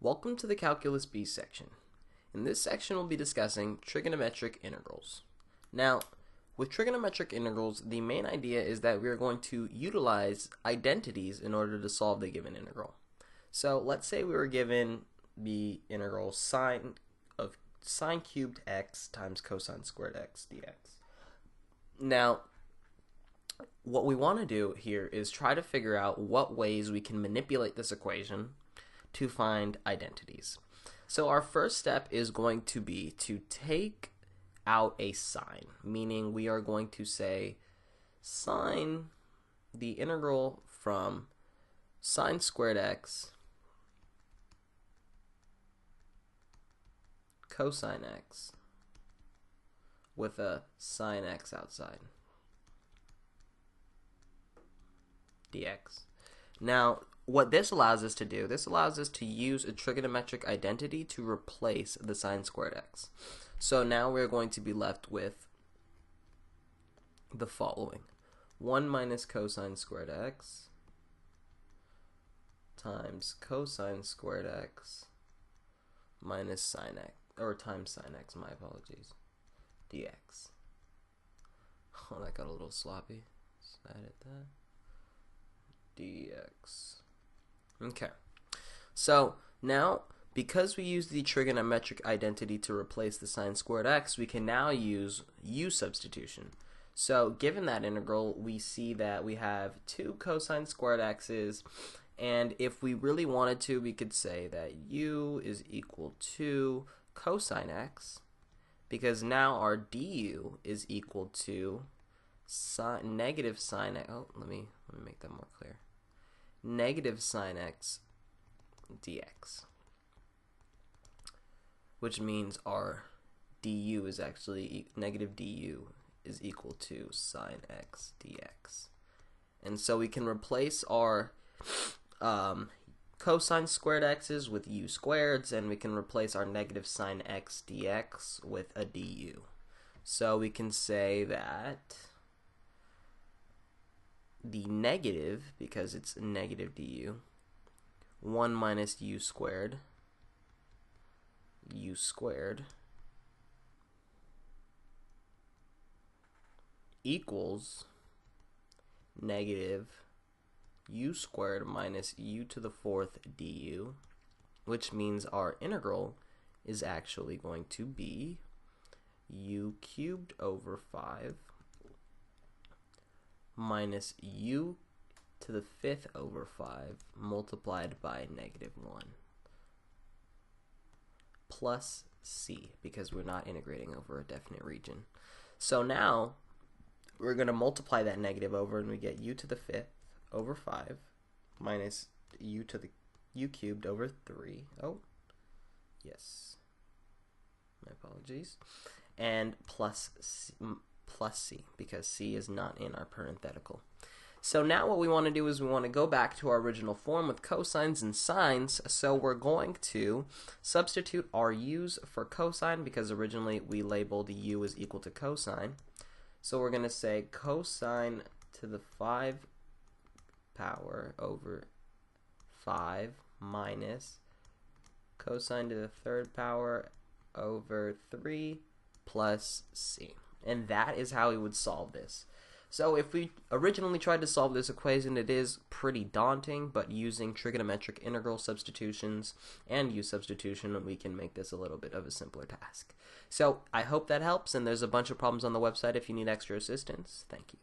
Welcome to the Calculus B section. In this section we'll be discussing trigonometric integrals. Now, with trigonometric integrals, the main idea is that we are going to utilize identities in order to solve the given integral. So let's say we were given the integral sine cubed x times cosine squared x dx. Now, what we want to do here is try to figure out what ways we can manipulate this equation to find identities. So our first step is going to be to take out a sign, meaning we are going to say sine the integral from sine squared x cosine x with a sine x outside dx. Now, what this allows us to do, this allows us to use a trigonometric identity to replace the sine squared x. So now we're going to be left with the following. 1 minus cosine squared x times cosine squared x minus sine x, or times sine x, my apologies, dx. Oh, that got a little sloppy. Let's edit that. Dx. Okay, so now because we use the trigonometric identity to replace the sine squared x, we can now use u substitution. So given that integral, we see that we have 2 cosine squared x's, and if we really wanted to, we could say that u is equal to cosine x, because now our du is equal to negative sine x. Oh, let me make that more clear. Negative sine x dx, which means our du is actually negative du is equal to sine x dx. And so we can replace our cosine squared x's with u squareds, and we can replace our negative sine x dx with a du. So we can say that the negative, because it's negative du, 1 minus u squared equals negative u squared minus u to the 4th du, which means our integral is actually going to be u cubed over 5 minus u to the 5th over 5 multiplied by negative 1 plus c, because we're not integrating over a definite region. So now we're going to multiply that negative over, and we get u to the 5th over 5 minus u to the u cubed over 3. Oh, yes, my apologies. And plus c, because c is not in our parenthetical. So now what we want to do is we want to go back to our original form with cosines and sines. So we're going to substitute our u's for cosine, because originally we labeled u as equal to cosine. So we're going to say cosine to the 5 power over 5 minus cosine to the 3rd power over 3 plus c. And that is how we would solve this. So if we originally tried to solve this equation, it is pretty daunting, but using trigonometric integral substitutions and u substitution, we can make this a little bit of a simpler task. So I hope that helps, and there's a bunch of problems on the website if you need extra assistance. Thank you.